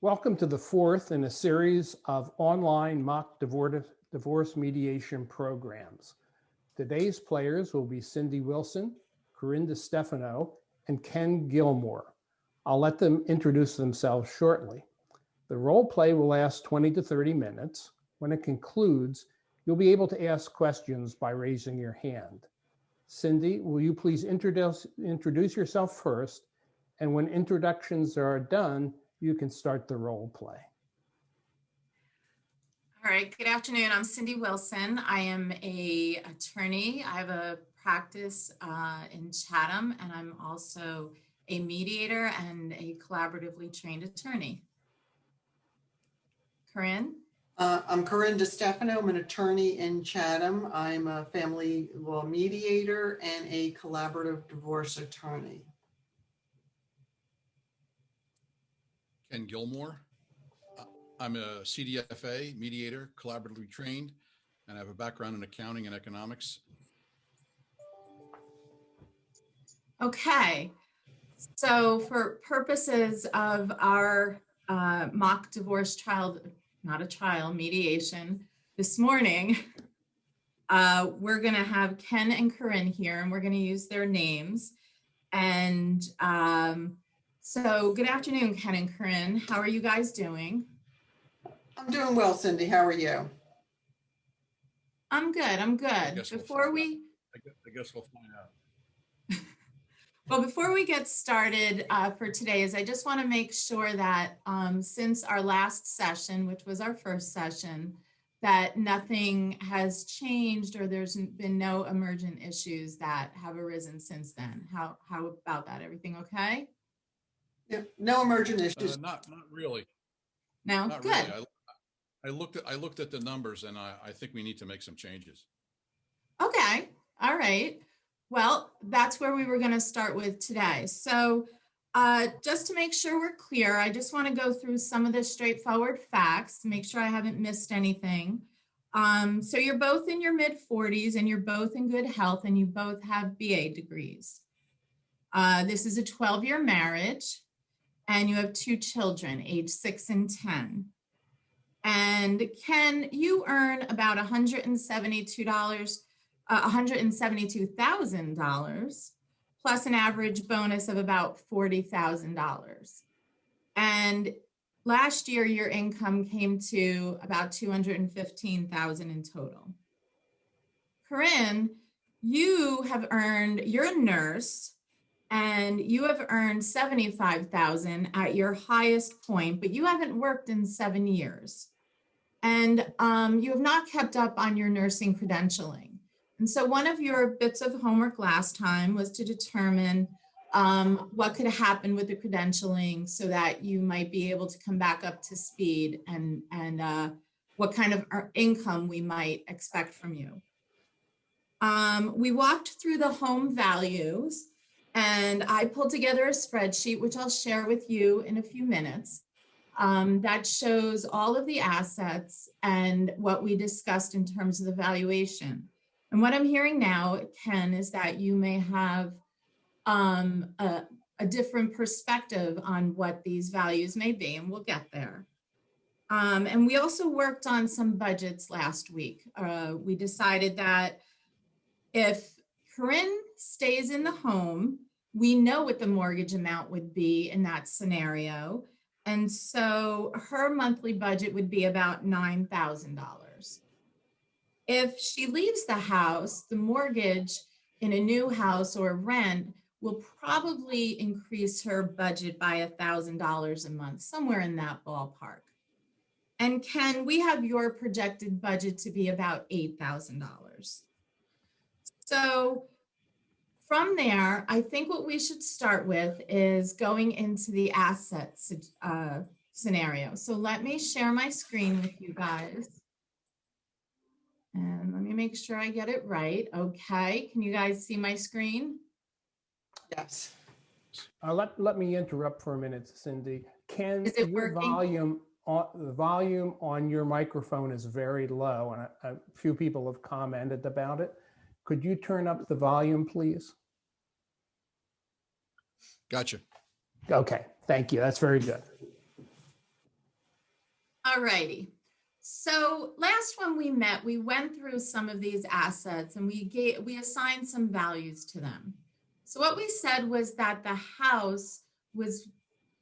Welcome to the fourth in a series of online mock divorce mediation programs. Today's players will be Cindy Wilson, Corinne DeStefano, and Ken Gilmore. I'll let them introduce themselves shortly. The role play will last 20 to 30 minutes. When it concludes, you'll be able to ask questions by raising your hand. Cindy, will you please introduce yourself first? And when introductions are done, you can start the role play. All right, good afternoon. I'm Cindy Wilson. I am an attorney. I have a practice in Chatham, and I'm also a mediator and a collaboratively trained attorney. Corinne? I'm Corinne DeStefano. I'm an attorney in Chatham. I'm a family law mediator and a collaborative divorce attorney. Ken Gilmore. I'm a CDFA mediator, collaboratively trained, and I have a background in accounting and economics. Okay, so for purposes of our mock divorce trial mediation this morning, we're going to have Ken and Corinne here, and we're going to use their names. And so good afternoon, Ken and Corinne. How are you guys doing? I I'm doing well, Cindy. How are you? I'm good. I'm good. I guess we'll find out. Well, before we get started for today, I just want to make sure that since our last session, which was our first session, that nothing has changed or there's been no emergent issues that have arisen since then. How about that? Everything okay? Yeah, no emergent issues. Not really. No, not good. Really. I looked at the numbers, and I think we need to make some changes. Okay. All right. Well, that's where we were going to start with today. So just to make sure we're clear, I just want to go through some of the straightforward facts to make sure I haven't missed anything. So you're both in your mid-40s and you're both in good health and you both have BA degrees. This is a 12-year marriage and you have 2 children, age 6 and 10. And Ken, you earn about $172,000 plus an average bonus of about $40,000. And last year, your income came to about $215,000 in total. Corinne, you're a nurse, and you have earned $75,000 at your highest point, but you haven't worked in 7 years. And you have not kept up on your nursing credentialing. And so one of your bits of homework last time was to determine what could happen with the credentialing so that you might be able to come back up to speed and what kind of income we might expect from you. We walked through the home values, and I pulled together a spreadsheet, which I'll share with you in a few minutes. That shows all of the assets and what we discussed in terms of the valuation. And what I'm hearing now, Ken, is that you may have a different perspective on what these values may be, and we'll get there. And we also worked on some budgets last week. We decided that if Corinne stays in the home, we know what the mortgage amount would be in that scenario. And so her monthly budget would be about $9,000. If she leaves the house, the mortgage in a new house or rent will probably increase her budget by $1,000 a month, somewhere in that ballpark. And Ken, we have your projected budget to be about $8,000. So from there, I think what we should start with is going into the assets scenario. So let me share my screen with you guys. And let me make sure I get it right. Okay, can you guys see my screen? Yes. Let me interrupt for a minute, Cindy. Ken, Is it your working? the volume on your microphone is very low, and a few people have commented about it. Could you turn up the volume, please? Gotcha. Okay, thank you. That's very good. All righty. So last when we met, we went through some of these assets and we assigned some values to them. So what we said was that the house was,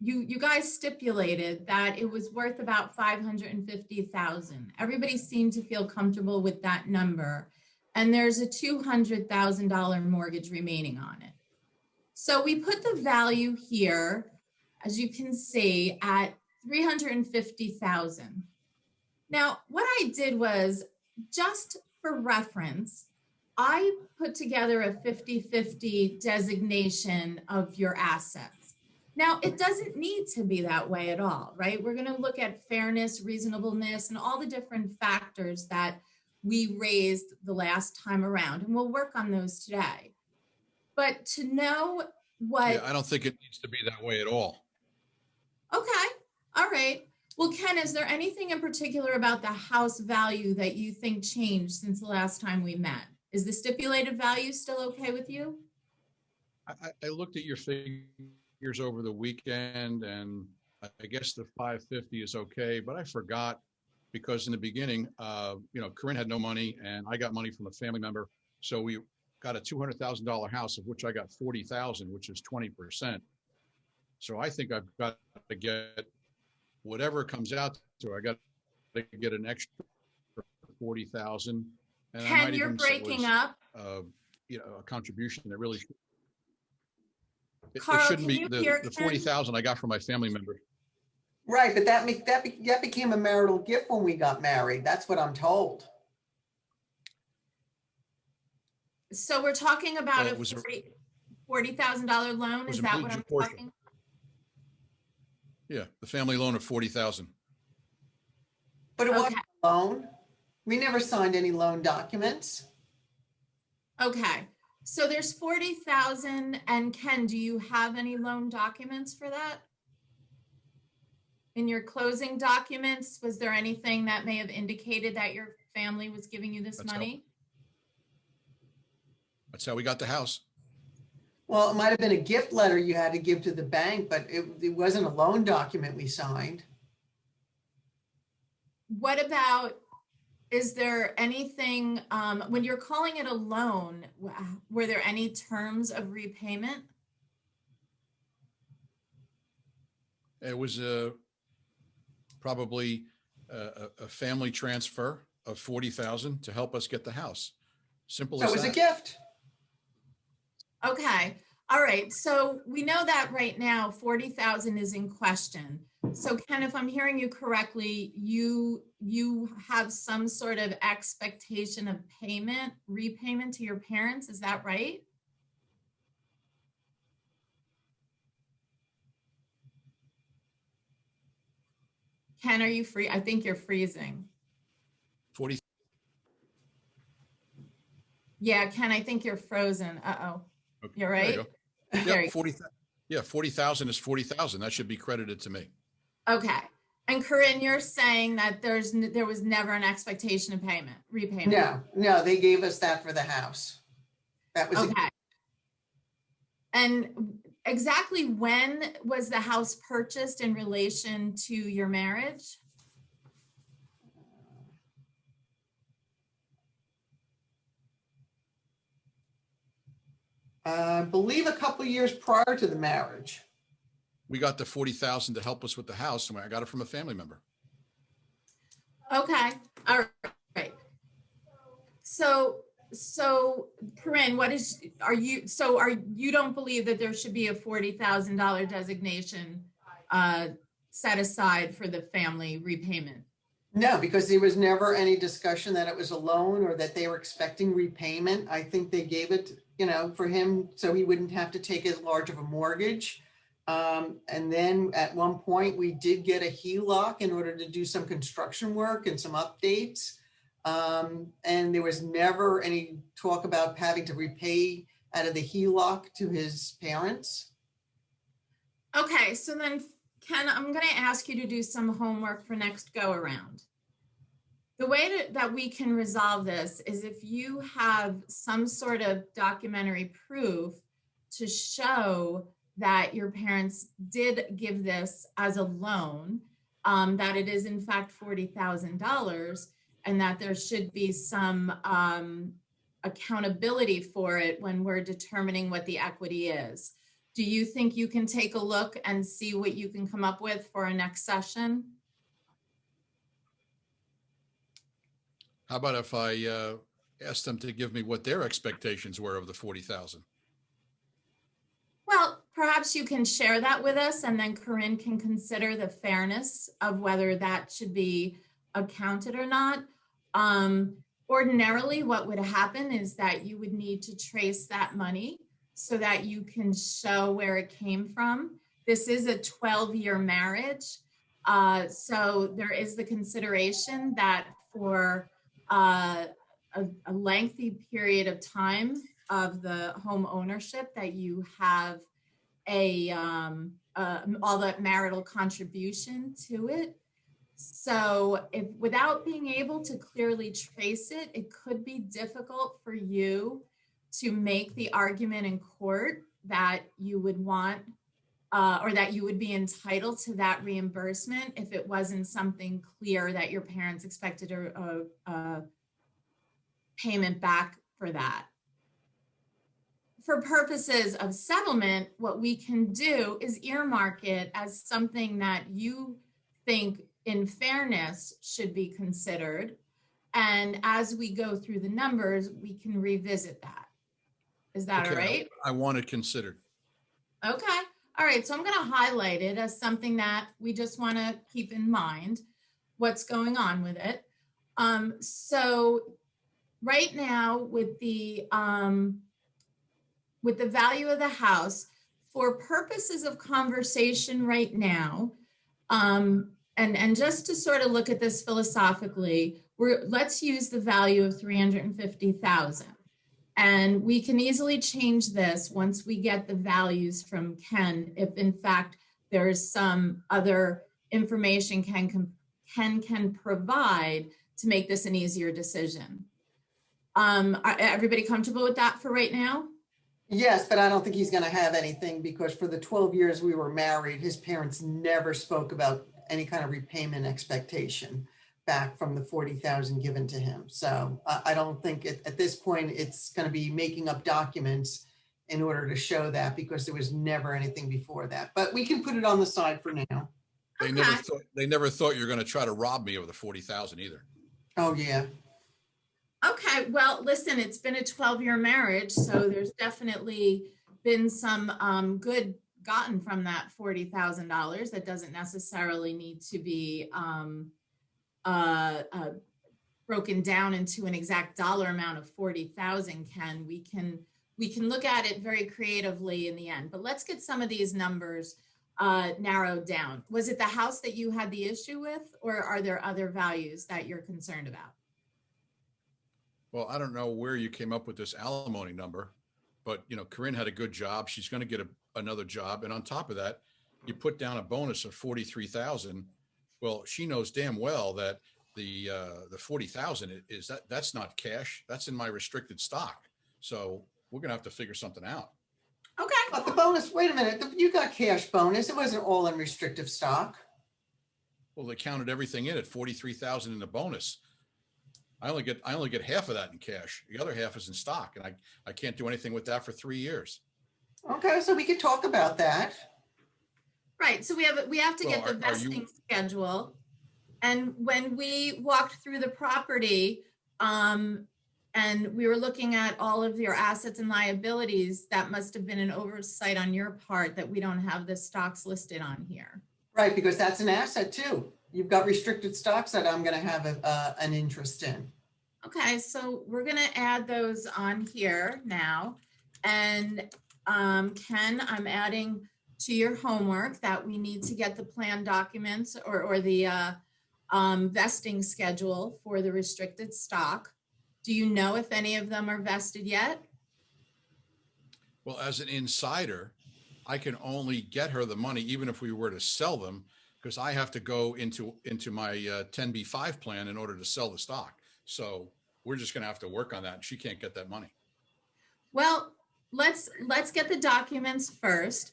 you guys stipulated that it was worth about $550,000. Everybody seemed to feel comfortable with that number. And there's a $200,000 mortgage remaining on it. So we put the value here, as you can see, at $350,000. Now, what I did was, just for reference, I put together a 50-50 designation of your assets. Now, it doesn't need to be that way at all, right? We're going to look at fairness, reasonableness, and all the different factors that we raised the last time around, and we'll work on those today. But to know what... Yeah, I don't think it needs to be that way at all. Okay, all right. Well, Ken, is there anything in particular about the house value that you think changed since the last time we met? Is the stipulated value still okay with you? I looked at your figures over the weekend, and I guess the 550 is okay, but I forgot because in the beginning, Corinne had no money and I got money from a family member. So we got a $200,000 house, of which I got 40,000, which is 20%. So I think I've got to get whatever it comes out to. I got to get an extra 40,000. Ken, you're breaking up. A contribution that really it Carl, shouldn't be the 40,000 I got from my family member. Right, but that became a marital gift when we got married. That's what I'm told. So we're talking about a $40,000 loan. Is that what I'm talking? Yeah, the family loan of 40,000. But it wasn't a loan. We never signed any loan documents. Okay, so there's 40,000, and Ken, do you have any loan documents for that? In your closing documents, was there anything that may have indicated that your family was giving you this money? That's how we got the house. Well, it might have been a gift letter you had to give to the bank, but it wasn't a loan document we signed. What about, is there anything, when you're calling it a loan, were there any terms of repayment? It was probably a family transfer of 40,000 to help us get the house. Simple as that. So it was a gift. Okay. All right. So we know that right now 40,000 is in question. So Ken, if I'm hearing you correctly, you have some sort of expectation of repayment to your parents. Is that right? Ken, are you free? I think you're freezing. 40. Yeah, Ken, I think you're frozen. Uh-oh. Okay, you're right. Yeah, 40,000 is 40,000. That should be credited to me. Okay. And Corinne, you're saying that there was never an expectation of repayment. No, they gave us that for the house. That was okay. And exactly when was the house purchased in relation to your marriage? I believe a couple of years prior to the marriage. We got the 40,000 to help us with the house, and I got it from a family member. Okay. All right. So Corinne, you don't believe that there should be a $40,000 designation set aside for the family repayment? No, because there was never any discussion that it was a loan or that they were expecting repayment. I think they gave it, for him so he wouldn't have to take as large of a mortgage. And then at one point we did get a HELOC in order to do some construction work and some updates. And there was never any talk about having to repay out of the HELOC to his parents. Okay, so then Ken, I'm going to ask you to do some homework for next go around. The way that we can resolve this is if you have some sort of documentary proof to show that your parents did give this as a loan, that it is in fact $40,000 and that there should be some accountability for it when we're determining what the equity is. Do you think you can take a look and see what you can come up with for our next session? How about if I ask them to give me what their expectations were of the 40,000? Well, perhaps you can share that with us, and then Corinne can consider the fairness of whether that should be accounted or not. Ordinarily, what would happen is that you would need to trace that money so that you can show where it came from. This is a 12-year marriage. So there is the consideration that for a lengthy period of time of the home ownership that you have all that marital contribution to it. So if without being able to clearly trace it, it could be difficult for you to make the argument in court that you would want or that you would be entitled to that reimbursement if it wasn't something clear that your parents expected a payment back for that. For purposes of settlement, what we can do is earmark it as something that you think in fairness should be considered. And as we go through the numbers, we can revisit that. Is that all right? I want it considered. Okay. All right. So I'm going to highlight it as something that we just want to keep in mind what's going on with it. So right now with the value of the house, for purposes of conversation right now, and just to sort of look at this philosophically, let's use the value of $350,000. And we can easily change this once we get the values from Ken, if in fact there's some other information Ken can provide to make this an easier decision. Everybody comfortable with that for right now? Yes, but I don't think he's going to have anything because for the 12 years we were married, his parents never spoke about any kind of repayment expectation back from the 40,000 given to him. So I don't think at this point it's going to be making up documents in order to show that because there was never anything before that. But we can put it on the side for now. They never thought you were going to try to rob me of the 40,000 either. Oh yeah. Okay, well, listen, it's been a 12-year marriage, so there's definitely been some good gotten from that $40,000. That doesn't necessarily need to be broken down into an exact dollar amount of 40,000, Ken. We can look at it very creatively in the end, but let's get some of these numbers narrowed down. Was it the house that you had the issue with, or are there other values that you're concerned about? Well, I don't know where you came up with this alimony number, but Corinne had a good job. She's going to get another job. And on top of that, you put down a bonus of 43,000. Well, she knows damn well that the 40,000 that's not cash. That's in my restricted stock. So we're going to have to figure something out. Okay. But the bonus, wait a minute, you got cash bonus. It wasn't all in restrictive stock. Well, they counted everything in at 43,000 in the bonus. I only get half of that in cash. The other half is in stock, and I can't do anything with that for 3 years. Okay, so we could talk about that. Right. So we have to get the vesting schedule. And when we walked through the property, and we were looking at all of your assets and liabilities, that must have been an oversight on your part that we don't have the stocks listed on here. Right, because that's an asset too. You've got restricted stocks that I'm going to have an interest in. Okay, so we're going to add those on here now. And Ken, I'm adding to your homework that we need to get the plan documents or the vesting schedule for the restricted stock. Do you know if any of them are vested yet? Well, as an insider, I can only get her the money even if we were to sell them, because I have to go into my 10B5 plan in order to sell the stock. So we're just going to have to work on that. She can't get that money. Well, let's get the documents first.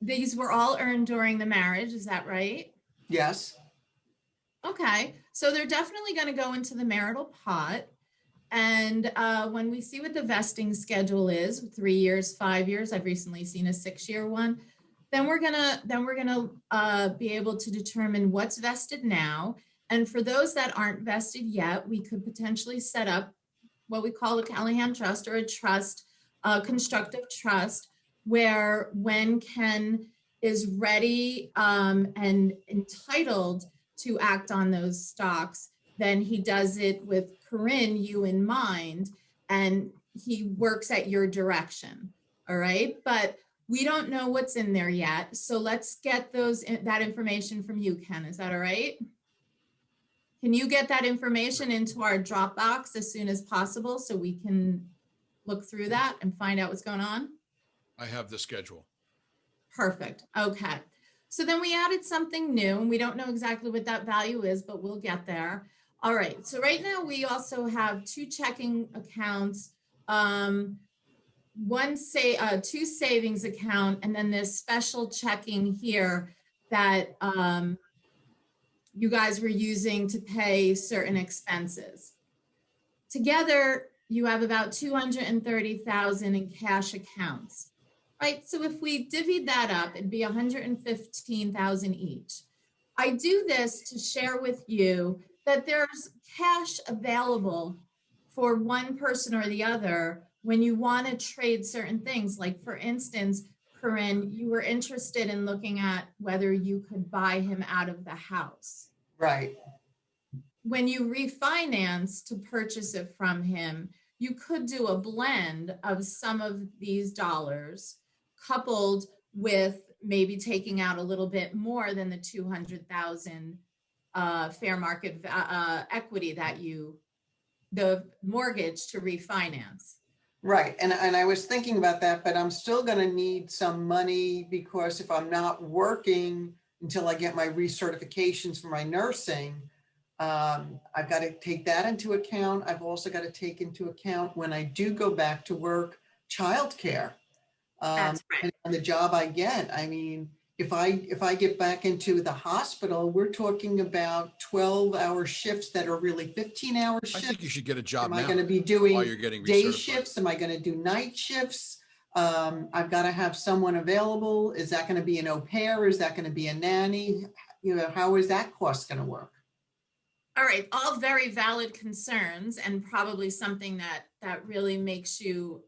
These were all earned during the marriage. Is that right? Yes. Okay, so they're definitely going to go into the marital pot. And when we see what the vesting schedule is, 3 years, 5 years, I've recently seen a 6-year one, then we're gonna be able to determine what's vested now. And for those that aren't vested yet, we could potentially set up what we call a Callahan trust or a trust, constructive trust, where when Ken is ready and entitled to act on those stocks, then he does it with Corinne, you in mind, and he works at your direction. All right. But we don't know what's in there yet. So let's get that information from you, Ken. Is that all right? Can you get that information into our Dropbox as soon as possible so we can look through that and find out what's going on? I have the schedule. Perfect. Okay. So then we added something new, and we don't know exactly what that value is, but we'll get there. All right. So right now we also have 2 checking accounts, two savings account, and then this special checking here that you guys were using to pay certain expenses. Together, you have about $230,000 in cash accounts, right? So if we divvied that up, it'd be $115,000 each. I do this to share with you that there's cash available for one person or the other when you want to trade certain things. Like, for instance, Corinne, you were interested in looking at whether you could buy him out of the house. Right. When you refinance to purchase it from him, you could do a blend of some of these dollars coupled with maybe taking out a little bit more than the 200,000 fair market equity that the mortgage to refinance. Right. And I was thinking about that, but I'm still going to need some money, because if I'm not working until I get my recertifications for my nursing, I've got to take that into account. I've also got to take into account, when I do go back to work, childcare. That's right. And on the job I get. I mean, if I get back into the hospital, we're talking about 12-hour shifts that are really 15-hour I shifts. think you should get a job Am now I going to be while doing you're getting day recertified. shifts? Am I going to do night shifts? I've got to have someone available. Is that going to be an au pair? Is that going to be a nanny? You know, how is that cost going to work? All right, all very valid concerns, and probably something that really makes you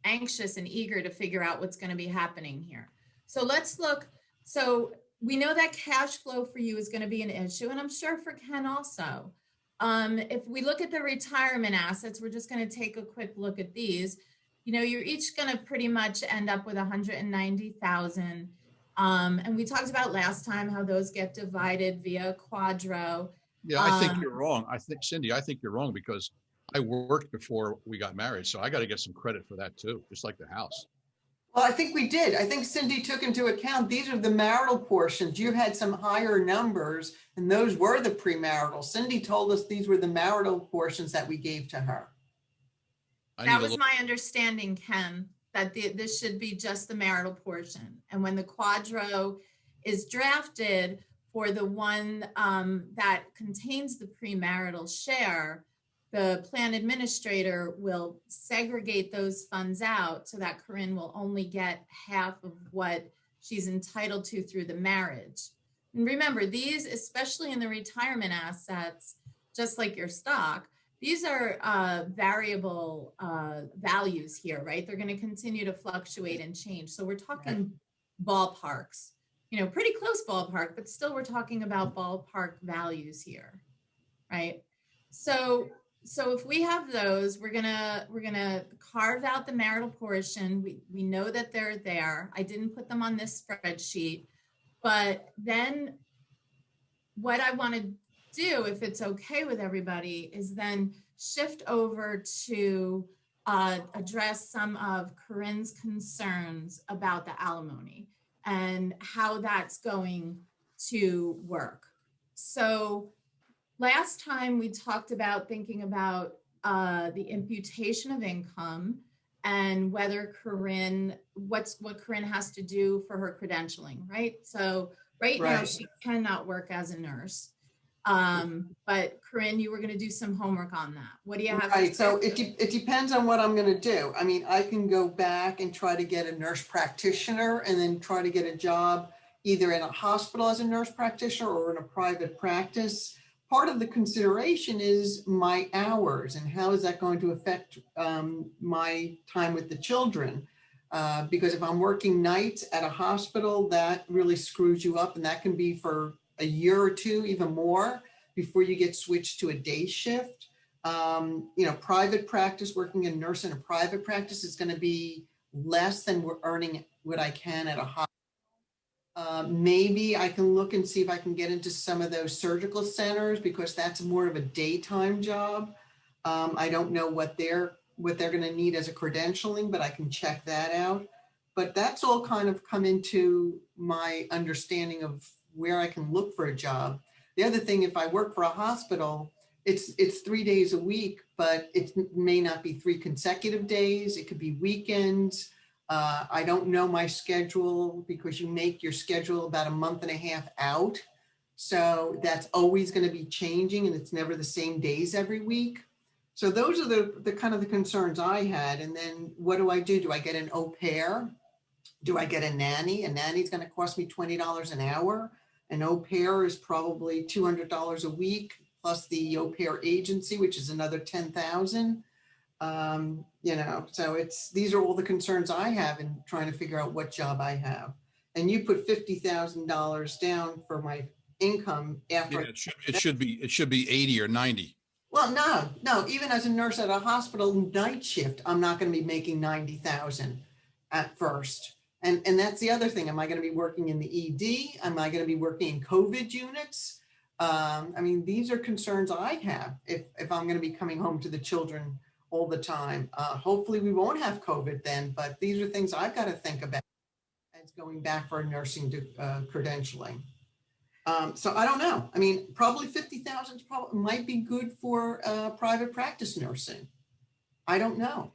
anxious and eager to figure out what's going to be happening here. So let's look. So we know that cash flow for you is going to be an issue, and I'm sure for Ken also. If we look at the retirement assets, we're just going to take a quick look at these. You know, you're each going to pretty much end up with 190,000. And we talked about last time how those get divided via quadro. Yeah, I think you're wrong. Cindy, I think you're wrong, because I worked before we got married. So I got to get some credit for that too, just like the house. Well, I think we did. I think Cindy took into account, these are the marital portions. You had some higher numbers, and those were the premarital. Cindy told us these were the marital portions that we gave to her. That was my understanding, Ken, that this should be just the marital portion. And when the quadro is drafted for the one that contains the premarital share, the plan administrator will segregate those funds out so that Corinne will only get half of what she's entitled to through the marriage. And remember, these, especially in the retirement assets, just like your stock, these are variable values here, right? They're going to continue to fluctuate and change. So we're talking ballparks, you know, pretty close ballpark, but still we're talking about ballpark values here, right? So if we have those, we're gonna carve out the marital portion. We know that they're there. I didn't put them on this spreadsheet, but then what I want to do, if it's okay with everybody, is then shift over to address some of Corinne's concerns about the alimony and how that's going to work. So last time we talked about thinking about the imputation of income and whether what Corinne has to do for her credentialing, right? So Right now, Right. she cannot work as a nurse. But Corinne, you were going to do some homework on that. What do you have? Right, so it depends on what I'm gonna do. I mean, I can go back and try to get a nurse practitioner and then try to get a job either in a hospital as a nurse practitioner or in a private practice. Part of the consideration is my hours and how is that going to affect my time with the children? Because if I'm working nights at a hospital, that really screws you up, and that can be for a year or two, even more, before you get switched to a day shift. Private practice, working a nurse in a private practice is going to be less than we're earning what I can at a hospital. Maybe I can look and see if I can get into some of those surgical centers because that's more of a daytime job. I don't know what they're going to need as a credentialing, but I can check that out. But that's all kind of come into my understanding of where I can look for a job. The other thing, if I work for a hospital, it's 3 days a week, but it may not be 3 consecutive days. It could be weekends. I don't know my schedule because you make your schedule about a month and a half out. So that's always going to be changing and it's never the same days every week. So those are the kind of the concerns I had. And then what do I do? Do I get an au pair? Do I get a nanny? A nanny's going to cost me $20 an hour. An au pair is probably $200 a week, plus the au pair agency, which is another $10,000. So these are all the concerns I have in trying to figure out what job I have. And you put $50,000 down for my income after. Yeah, it should be 80 or 90. Well, no, even as a nurse at a hospital night shift, I'm not going to be making 90,000 at first. And that's the other thing. Am I going to be working in the ED? Am I going to be working in COVID units? These are concerns I have if I'm going to be coming home to the children all the time. Hopefully we won't have COVID then, but these are things I've got to think about as going back for nursing credentialing. So I don't know. Probably 50,000 might be good for private practice nursing. I don't know.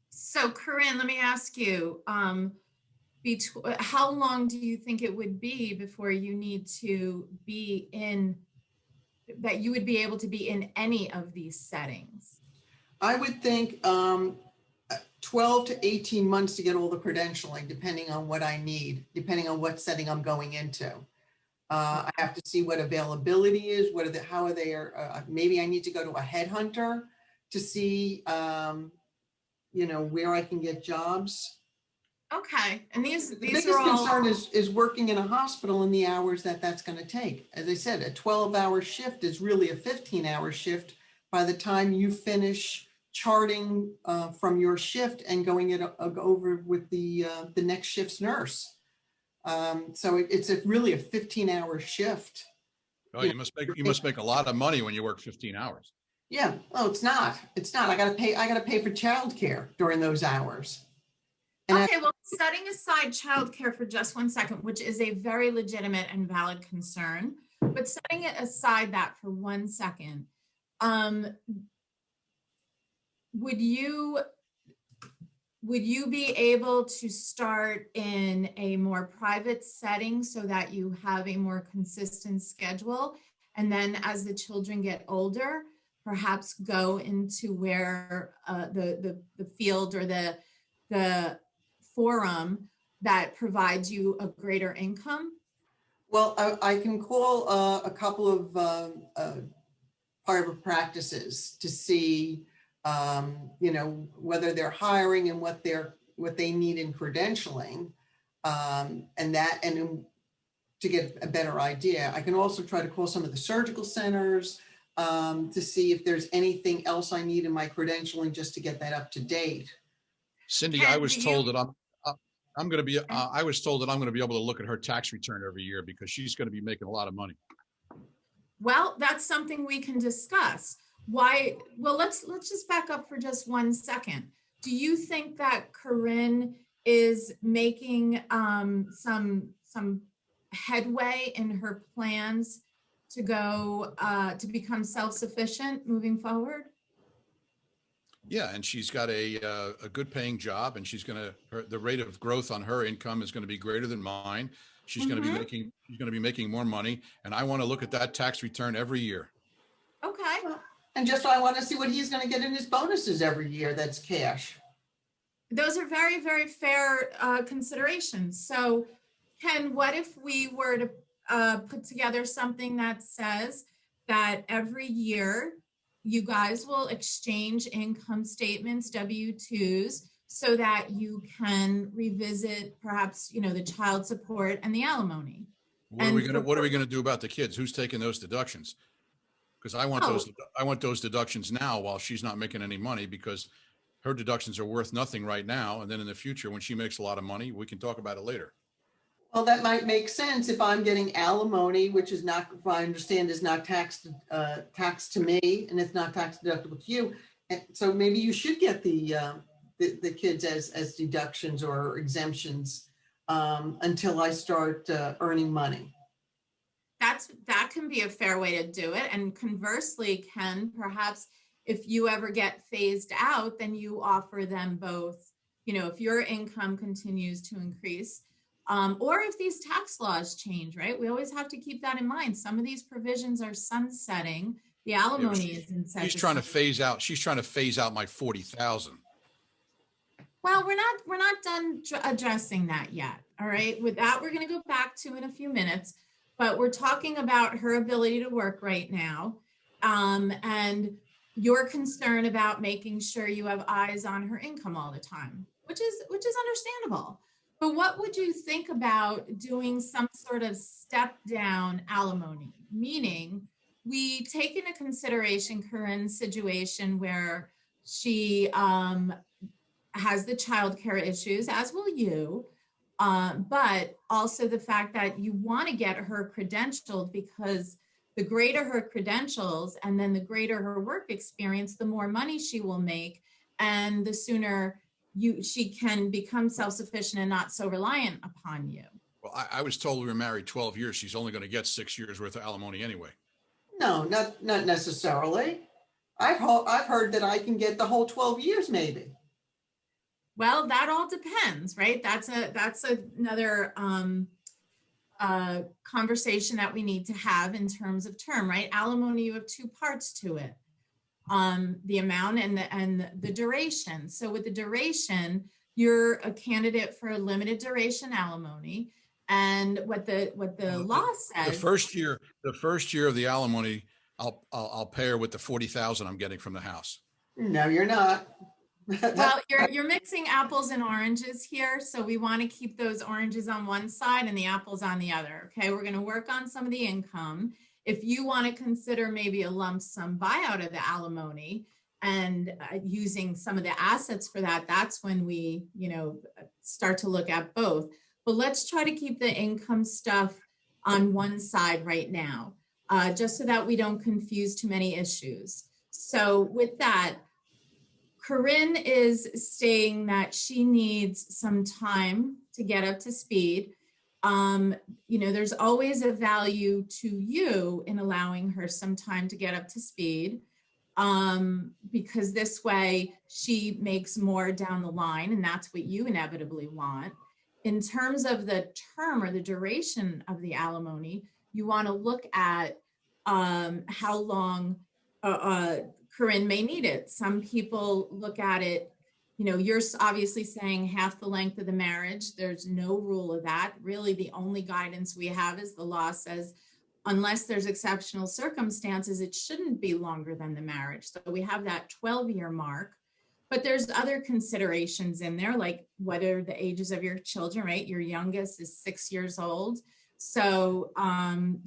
So Corinne, let me ask you, how long do you think it would be before you need to be that you would be able to be in any of these settings? I would think 12 to 18 months to get all the credentialing, depending on what I need, depending on what setting I'm going into. I have to see what availability is, how are they, maybe I need to go to a headhunter to see, where I can get jobs. Okay, and the biggest concern is working in a hospital and the hours that's going to take. As I said, a 12-hour shift is really a 15-hour shift by the time you finish charting from your shift and going it over with the next shift's nurse. So it's really a 15-hour shift. Oh, you must make a lot of money when you work 15 hours. Yeah. Oh, it's not. I got to pay for childcare during those hours. And okay, well, setting aside childcare for just 1 second, which is a very legitimate and valid concern, but setting it aside that for 1 second, would you be able to start in a more private setting so that you have a more consistent schedule? And then as the children get older, perhaps go into where the field or the forum that provides you a greater income? Well, I can call a couple of private practices to see, whether they're hiring and what they need in credentialing, and to get a better idea. I can also try to call some of the surgical centers to see if there's anything else I need in my credentialing just to get that up to date. Cindy, I was told that I'm going to be. I was told that I'm going to be able to look at her tax return every year because she's going to be making a lot of money. Well, that's something we can discuss. Why? Well, let's just back up for just 1 second. Do you think that Corinne is making some headway in her plans to go to become self-sufficient moving forward? Yeah, and she's got a good paying job, and the rate of growth on her income is going to be greater than mine. She's going to be making more money. And I want to look at that tax return every year. Okay. And just I want to see what he's going to get in his bonuses every year. That's cash. Those are very, very fair considerations. So, Ken, what if we were to put together something that says that every year you guys will exchange income statements, W-2s, so that you can revisit perhaps, the child support and the alimony. What are we gonna do about the kids? Who's taking those deductions? Because I want those deductions now while she's not making any money, because her deductions are worth nothing right now. And then in the future, when she makes a lot of money, we can talk about it later. Well, that might make sense if I'm getting alimony, which is not, if I understand, is not taxed to me, and it's not tax deductible to you. And so maybe you should get the kids as deductions or exemptions until I start earning money. That can be a fair way to do it. And conversely, Ken, perhaps if you ever get phased out, then you offer them both, if your income continues to increase, or if these tax laws change, right? We always have to keep that in mind. Some of these provisions are sunsetting. The alimony is in such She's trying to phase out my 40,000. Well, we're not done addressing that yet. All right. With that, we're going to go back to in a few minutes, but we're talking about her ability to work right now. And your concern about making sure you have eyes on her income all the time, which is understandable. But what would you think about doing some sort of step down alimony? Meaning we take into consideration Corinne's situation where she has the childcare issues, as will you, but also the fact that you want to get her credentialed, because the greater her credentials and then the greater her work experience, the more money she will make, and the sooner she can become self-sufficient and not so reliant upon you. Well, I was told we were married 12 years. She's only going to get 6 years worth of alimony anyway. No, not necessarily. I've heard that I can get the whole 12 years maybe. Well, that all depends, right? That's another conversation that we need to have in terms of term, right? Alimony, you have two parts to it. The amount and the duration. So with the duration, you're a candidate for a limited duration alimony. And what the law says, the first year of the alimony, I'll pay her with the 40,000 I'm getting from the house. No, you're not. Well, you're mixing apples and oranges here. So we want to keep those oranges on one side and the apples on the other. Okay. We're going to work on some of the income. If you want to consider maybe a lump sum buyout of the alimony and using some of the assets for that, that's when we, start to look at both. But let's try to keep the income stuff on one side right now, just so that we don't confuse too many issues. So with that, Corinne is saying that she needs some time to get up to speed. There's always a value to you in allowing her some time to get up to speed, because this way she makes more down the line, and that's what you inevitably want. In terms of the term or the duration of the alimony, you want to look at how long Corinne may need it. Some people look at it, you're obviously saying half the length of the marriage. There's no rule of that. Really, the only guidance we have is the law says, unless there's exceptional circumstances, it shouldn't be longer than the marriage. So we have that 12-year mark. But there's other considerations in there, like what are the ages of your children, right? Your youngest is 6 years old. So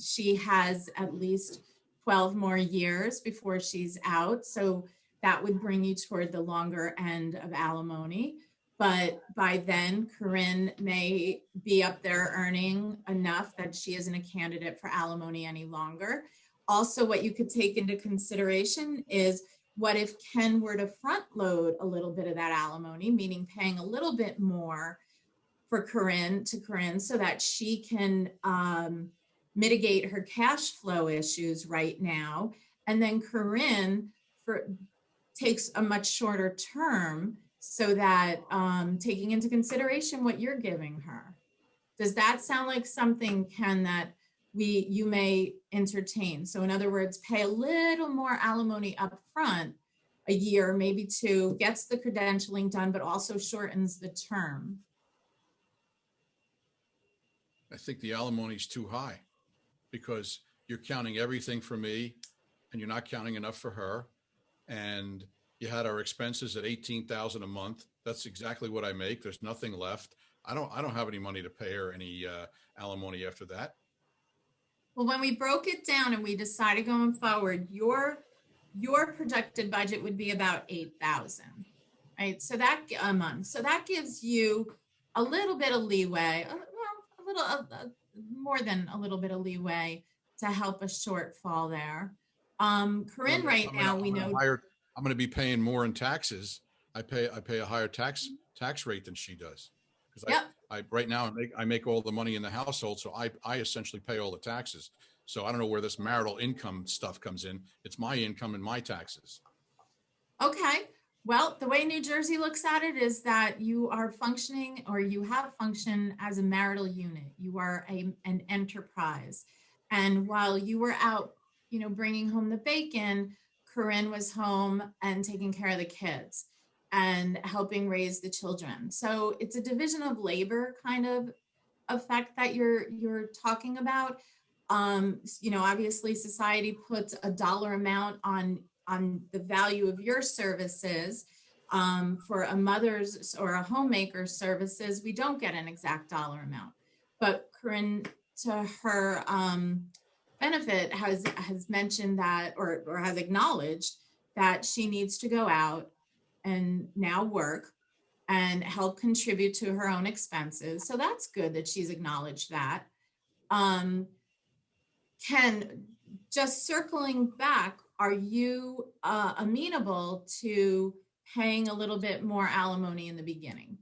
she has at least 12 more years before she's out. So that would bring you toward the longer end of alimony. But by then, Corinne may be up there earning enough that she isn't a candidate for alimony any longer. Also, what you could take into consideration is, what if Ken were to front load a little bit of that alimony, meaning paying a little bit more for Corinne so that she can mitigate her cash flow issues right now. And then Corinne takes a much shorter term so that taking into consideration what you're giving her. Does that sound like something, Ken, that you may entertain? So in other words, pay a little more alimony up front, a year, maybe two, gets the credentialing done, but also shortens the term. I think the alimony is too high because you're counting everything for me and you're not counting enough for her. And you had our expenses at $18,000 a month. That's exactly what I make. There's nothing left. I don't have any money to pay her any alimony after that. Well, when we broke it down and we decided going forward, your projected budget would be about $8,000, right? So that a month. So that gives you a little bit of leeway, more than a little bit of leeway to help a shortfall there. Corinne, right now we know I'm going to be paying more in taxes. I pay a higher tax rate than she does. Because I right now I make all the money in the household, so I essentially pay all the taxes. So I don't know where this marital income stuff comes in. It's my income and my taxes. Okay. Well, the way New Jersey looks at it is that you are functioning, or you have functioned as a marital unit. You are an enterprise. And while you were out, bringing home the bacon, Corinne was home and taking care of the kids and helping raise the children. So it's a division of labor kind of effect that you're talking about. Obviously society puts a dollar amount on the value of your services. For a mother's or a homemaker's services, we don't get an exact dollar amount. But Corinne, to her benefit, has mentioned that, or has acknowledged that she needs to go out and now work and help contribute to her own expenses. So that's good that she's acknowledged that. Ken, just circling back, are you amenable to paying a little bit more alimony in the beginning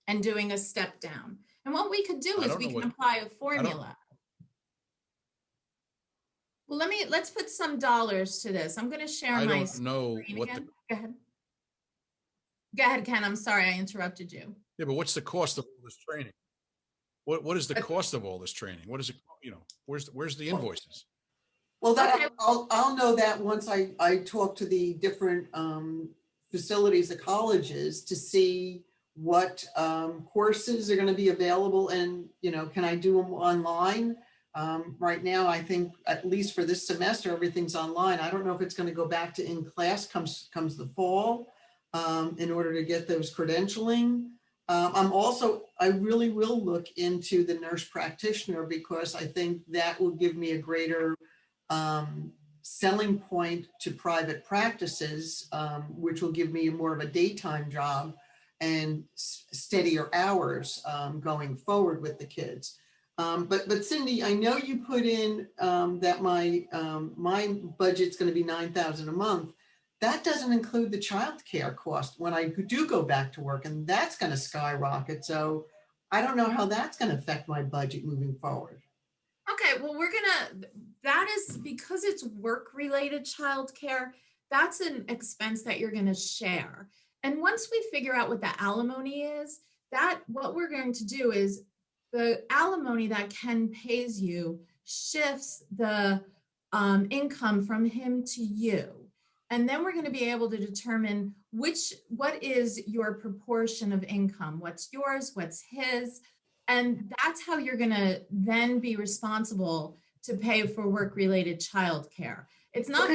and doing a step down? And what we could do is we can apply a formula. Well, let's put some dollars to this. I'm going to share my I don't know what again. Go ahead, Ken. I'm sorry I interrupted you. Yeah, but what's the cost of all this training? What is the cost of all this training? What is it? Where's the invoices? Well, that I'll know that once I talk to the different facilities, the colleges, to see what courses are going to be available, and can I do them online? Right now, I think at least for this semester, everything's online. I don't know if it's going to go back to in class comes the fall in order to get those credentialing. I really will look into the nurse practitioner, because I think that will give me a greater selling point to private practices, which will give me more of a daytime job and steadier hours going forward with the kids. But Cindy, I know you put in that my budget's going to be $9,000 a month. That doesn't include the childcare cost when I do go back to work, and that's going to skyrocket. So I don't know how that's going to affect my budget moving forward. Okay, well, that is because it's work-related childcare. That's an expense that you're going to share. And once we figure out what the alimony is, what we're going to do is the alimony that Ken pays you shifts the income from him to you. And then we're going to be able to determine what is your proportion of income, what's yours, what's his. And that's how you're going to then be responsible to pay for work-related childcare. It's not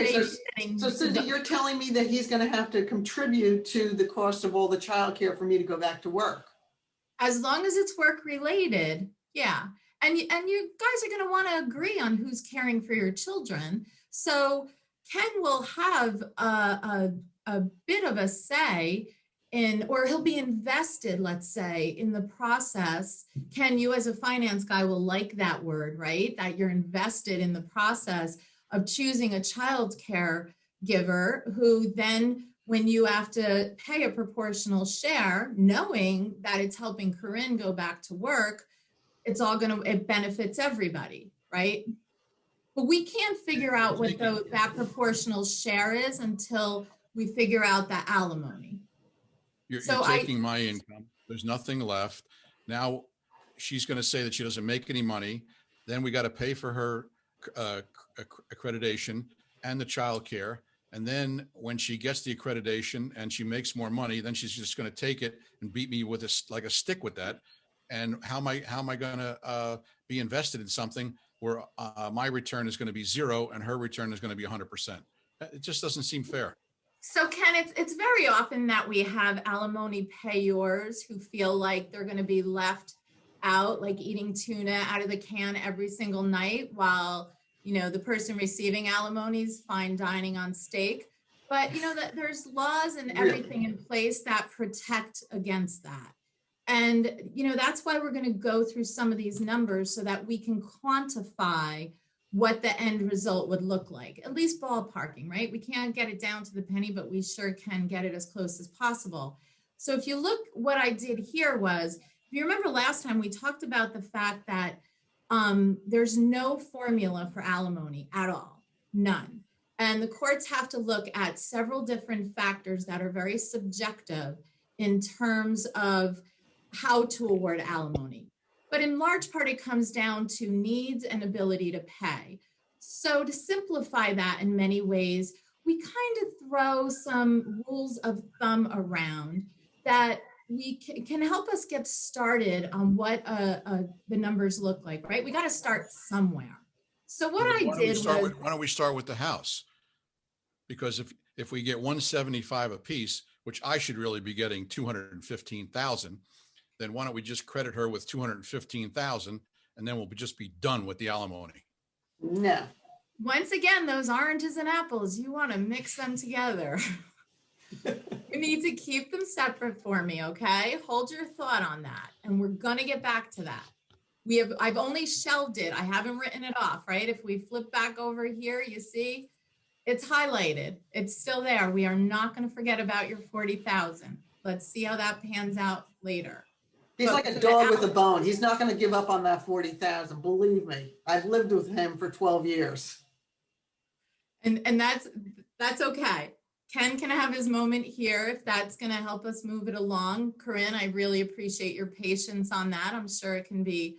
so Cindy, you're telling me that he's going to have to contribute to the cost of all the childcare for me to go back to work. As long as it's work-related, yeah. And you guys are going to want to agree on who's caring for your children. So Ken will have a bit of a say or he'll be invested, let's say, in the process. Ken, you as a finance guy will like that word, right? That you're invested in the process of choosing a child care giver who then, when you have to pay a proportional share, knowing that it's helping Corinne go back to work, it benefits everybody, right? But we can't figure out what that proportional share is until we figure out the alimony. You're taking my income. There's nothing left. Now, she's going to say that she doesn't make any money. Then we got to pay for her accreditation and the childcare. And then when she gets the accreditation and she makes more money, then she's just going to take it and beat me with a stick with that. And how am I going to be invested in something where my return is going to be 0 and her return is going to be 100%? It just doesn't seem fair. So Ken, it's very often that we have alimony payors who feel like they're going to be left out, like eating tuna out of the can every single night, while the person receiving alimony is fine dining on steak. But that there's laws and everything in place that protect against that. And that's why we're going to go through some of these numbers so that we can quantify what the end result would look like, at least ballparking, right? We can't get it down to the penny, but we sure can get it as close as possible. So if you look, what I did here was, if you remember last time, we talked about the fact that there's no formula for alimony at all, none. And the courts have to look at several different factors that are very subjective in terms of how to award alimony. But in large part, it comes down to needs and ability to pay. So to simplify that in many ways, we kind of throw some rules of thumb around that we can help us get started on what the numbers look like, right? We got to start somewhere. So what I did was, why don't we start with the house? Because if we get 175 a piece, which I should really be getting 215,000, then why don't we just credit her with 215,000 and then we'll just be done with the alimony? No. Once again, those oranges and apples, you want to mix them together. You need to keep them separate for me, okay? Hold your thought on that. And we're going to get back to that. I've only shelved it. I haven't written it off, right? If we flip back over here, you see, it's highlighted. It's still there. We are not going to forget about your 40,000. Let's see how that pans out later. He's like a dog with a bone. He's not going to give up on that 40,000. Believe me, I've lived with him for 12 years. And that's okay. Ken can have his moment here if that's going to help us move it along. Corinne, I really appreciate your patience on that. I'm sure it can be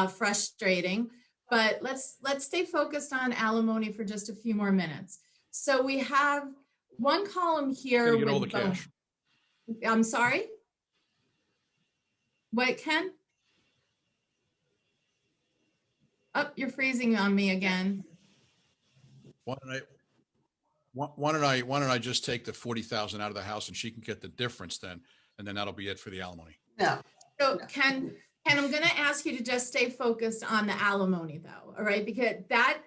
frustrating, but let's stay focused on alimony for just a few more minutes. So we have one column here Get all the with cash. I'm sorry. What, Ken? Oh, you're freezing on me again. Why don't I just take the 40,000 out of the house and she can get the difference then, and then that'll be it for the alimony. No. So Ken, I'm going to ask you to just stay focused on the alimony though. All right. Because that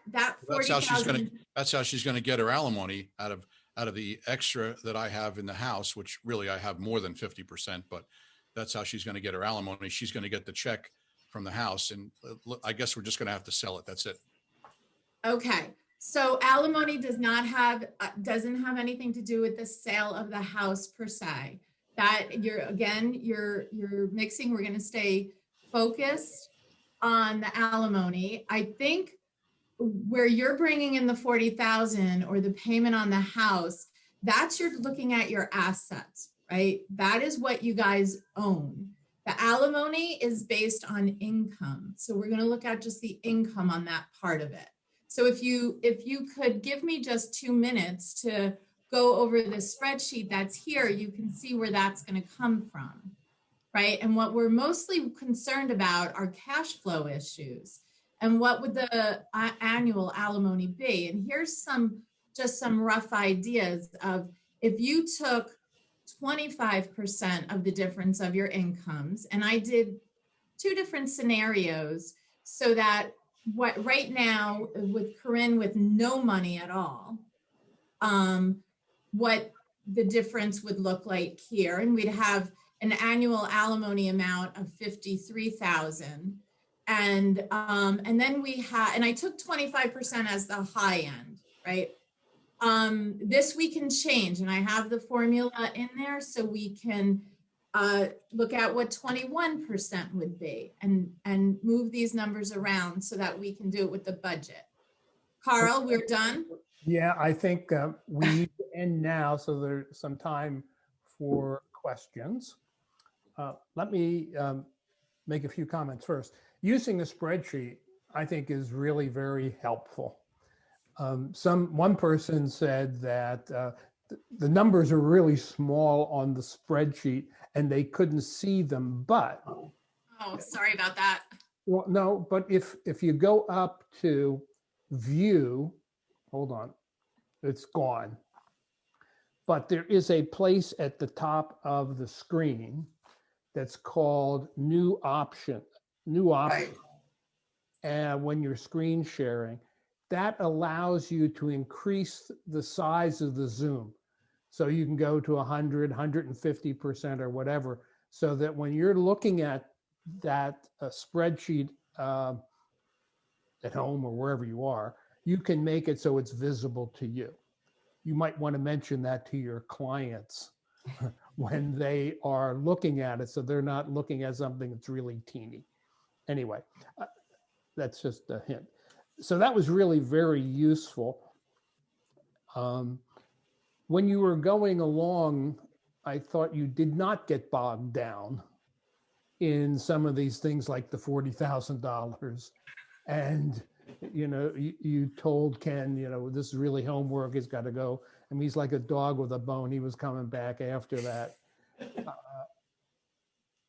40,000. That's how she's going to get her alimony out of the extra that I have in the house, which really I have more than 50%, but that's how she's going to get her alimony. She's going to get the check from the house. And I guess we're just going to have to sell it. That's it. Okay. So alimony doesn't have anything to do with the sale of the house per se. That you're mixing. We're going to stay focused on the alimony. I think where you're bringing in the 40,000 or the payment on the house, that's you're looking at your assets, right? That is what you guys own. The alimony is based on income. So we're going to look at just the income on that part of it. So if you could give me just 2 minutes to go over the spreadsheet that's here, you can see where that's going to come from, right? And what we're mostly concerned about are cash flow issues. And what would the annual alimony be? And here's some rough ideas of if you took 25% of the difference of your incomes, and I did 2 different scenarios so that what right now with Corinne with no money at all, what the difference would look like here. And we'd have an annual alimony amount of 53,000. And then we had, and I took 25% as the high end, right? This we can change, and I have the formula in there so we can look at what 21% would be and move these numbers around so that we can do it with the budget. Carl, we're done? Yeah, I think we need to end now, so there's some time for questions. Let me make a few comments first. Using a spreadsheet, I think, is really very helpful. One person said that the numbers are really small on the spreadsheet and they couldn't see them, but Oh, sorry about that. well, no, but if you go up to view, hold on, it's gone. But there is a place at the top of the screen that's called new option. Right. And when you're screen sharing, that allows you to increase the size of the zoom. So you can go to 100, 150% or whatever, so that when you're looking at that spreadsheet at home or wherever you are, you can make it so it's visible to you. You might want to mention that to your clients when they are looking at it, so they're not looking at something that's really teeny. Anyway, that's just a hint. So that was really very useful. When you were going along, I thought you did not get bogged down in some of these things like the $40,000. And, you told Ken, this is really homework, it's got to go. I mean, he's like a dog with a bone. He was coming back after that.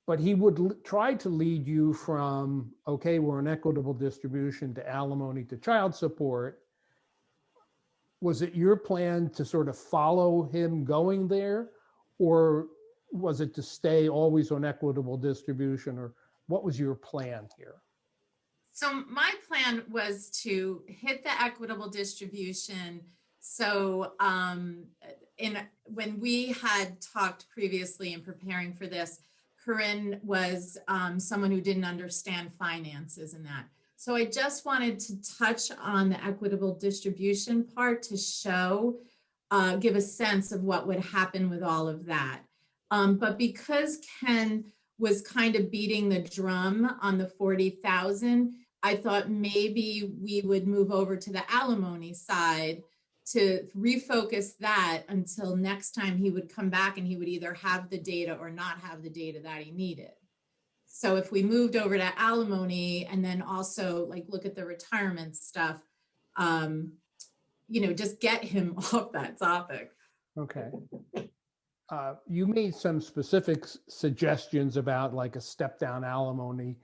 But he would try to lead you from, okay, we're an equitable distribution, to alimony, to child support. Was it your plan to sort of follow him going there? Or was it to stay always on equitable distribution? Or what was your plan here? So my plan was to hit the equitable distribution. So when we had talked previously in preparing for this, Corinne was someone who didn't understand finances and that. So I just wanted to touch on the equitable distribution part to show, give a sense of what would happen with all of that. But because Ken was kind of beating the drum on the 40,000, I thought maybe we would move over to the alimony side to refocus that until next time he would come back and he would either have the data or not have the data that he needed. So if we moved over to alimony and then also like look at the retirement stuff, just get him off that topic. Okay. You made some specific suggestions about like a step down alimony.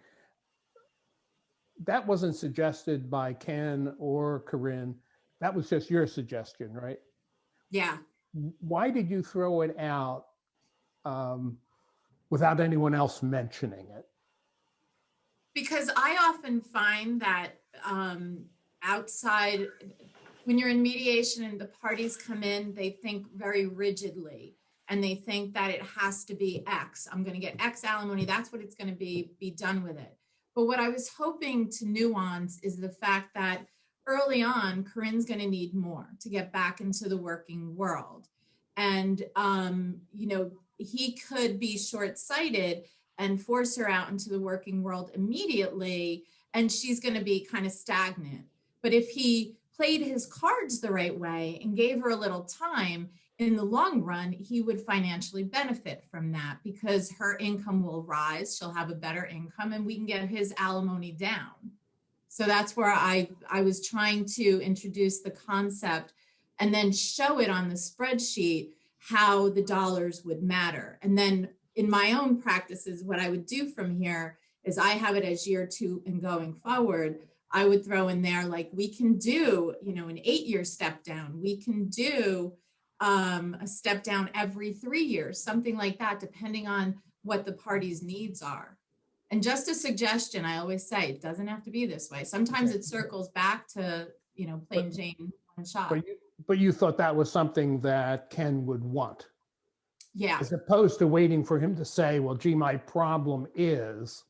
That wasn't suggested by Ken or Corinne. That was just your suggestion, right? Yeah. Why did you throw it out without anyone else mentioning it? Because I often find that outside, when you're in mediation and the parties come in, they think very rigidly and they think that it has to be X. I'm going to get X alimony. That's what it's going to be done with it. But what I was hoping to nuance is the fact that early on, Corinne's going to need more to get back into the working world. And, he could be short-sighted and force her out into the working world immediately, and she's going to be kind of stagnant. But if he played his cards the right way and gave her a little time, in the long run, he would financially benefit from that because her income will rise. She'll have a better income and we can get his alimony down. So that's where I was trying to introduce the concept and then show it on the spreadsheet how the dollars would matter. And then in my own practices, what I would do from here is I have it as year 2 and going forward. I would throw in there, like, we can do, an 8-year step down. We can do a step down every 3 years, something like that, depending on what the party's needs are. And just a suggestion, I always say, it doesn't have to be this way. Sometimes it circles back to, plain Jane one shot. But you thought that was something that Ken would want. Yeah. As opposed to waiting for him to say, well, gee, my problem is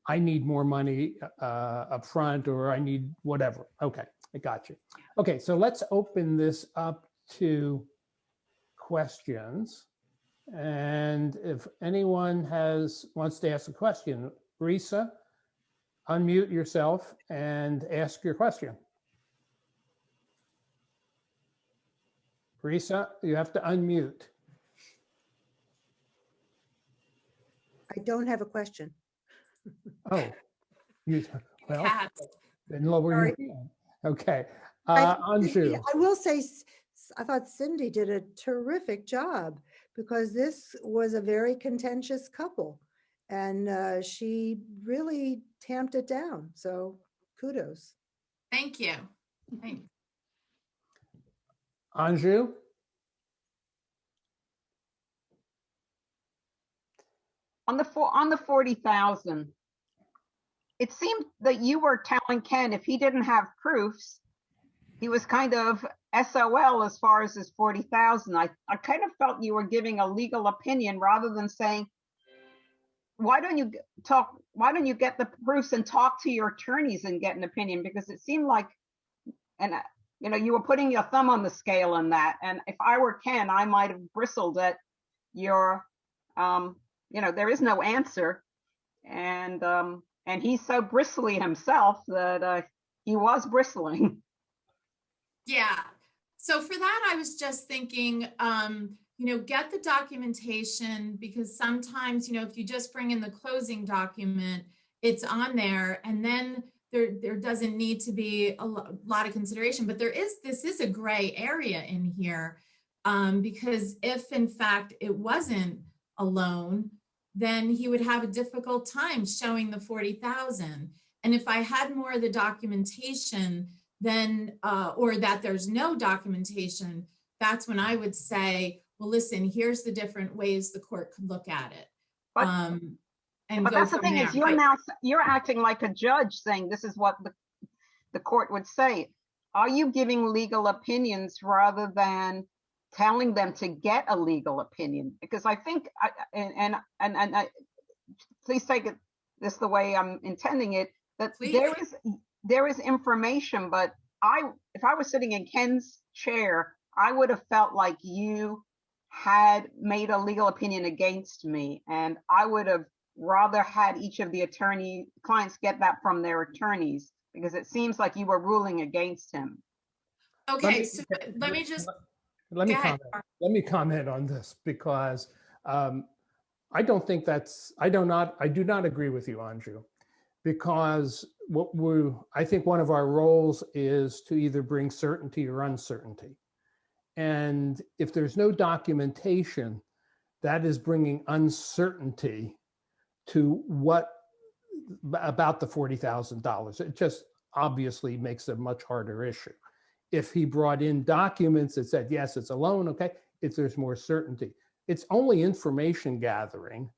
I need more money up front, or I need whatever. Okay, I got you. Okay, so let's open this up to questions. And if anyone wants to ask a question, Risa, unmute yourself and ask your question. Risa, you have to unmute. I don't have a question. Oh, you, well, Cats. then lower your Sorry. hand. Okay. I think Cindy- Anju, I will say, I thought Cindy did a terrific job because this was a very contentious couple. And she really tamped it down. So kudos. Thank you. Thanks. Anju, On the 40,000, it seemed that you were telling Ken if he didn't have proofs, he was kind of SOL as far as his 40,000. I kind of felt you were giving a legal opinion rather than saying, why don't you get the proofs and talk to your attorneys and get an opinion? Because it seemed like, and you were putting your thumb on the scale in that. And if I were Ken, I might have bristled at your, there is no answer. And he's so bristly himself that he was bristling. Yeah. So for that, I was just thinking, get the documentation, because sometimes, if you just bring in the closing document, it's on there, and then there doesn't need to be a lot of consideration. But this is a gray area in here, because if in fact it wasn't a loan, then he would have a difficult time showing the 40,000. And if I had more of the documentation, then, or that there's no documentation, that's when I would say, well, listen, here's the different ways the court could look at it. But that's the thing is, you're acting like a judge saying this is what the court would say. Are you giving legal opinions rather than telling them to get a legal opinion? Because I think, please take it this the way I'm intending it, that there is information, but if I was sitting in Ken's chair, I would have felt like you had made a legal opinion against me, and I would have rather had each of the clients get that from their attorneys, because it seems like you were ruling against him. Okay, so let me comment on this, because I don't think I do not agree with you, Anju, because I think one of our roles is to either bring certainty or uncertainty. And if there's no documentation, that is bringing uncertainty to about the $40,000. It just obviously makes a much harder issue. If he brought in documents that said, yes, it's a loan, okay, if there's more certainty. It's only information gathering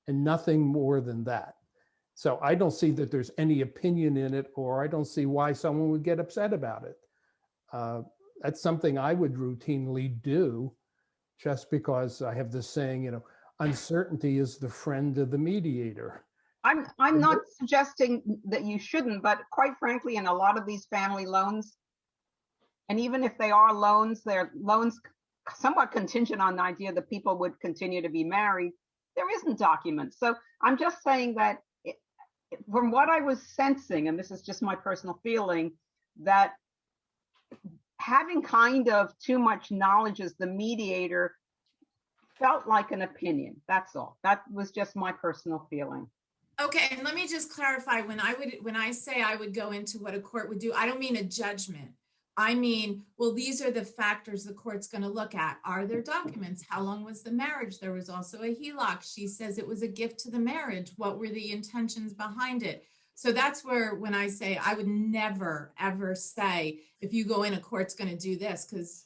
and nothing more than that. So I don't see that there's any opinion in it, or I don't see why someone would get upset about it. That's something I would routinely do, just because I have this saying, uncertainty is the friend of the mediator. I'm not suggesting that you shouldn't, but quite frankly, in a lot of these family loans, and even if they are loans, they're loans somewhat contingent on the idea that people would continue to be married. There isn't documents. So I'm just saying that from what I was sensing, and this is just my personal feeling, that having kind of too much knowledge as the mediator felt like an opinion. That's all. That was just my personal feeling. Okay, and let me just clarify, when I say I would go into what a court would do, I don't mean a judgment. I mean, well, these are the factors the court's going to look at. Are there documents? How long was the marriage? There was also a HELOC. She says it was a gift to the marriage. What were the intentions behind it? So that's where, when I say, I would never, ever say, if you go in, a court's going to do this, because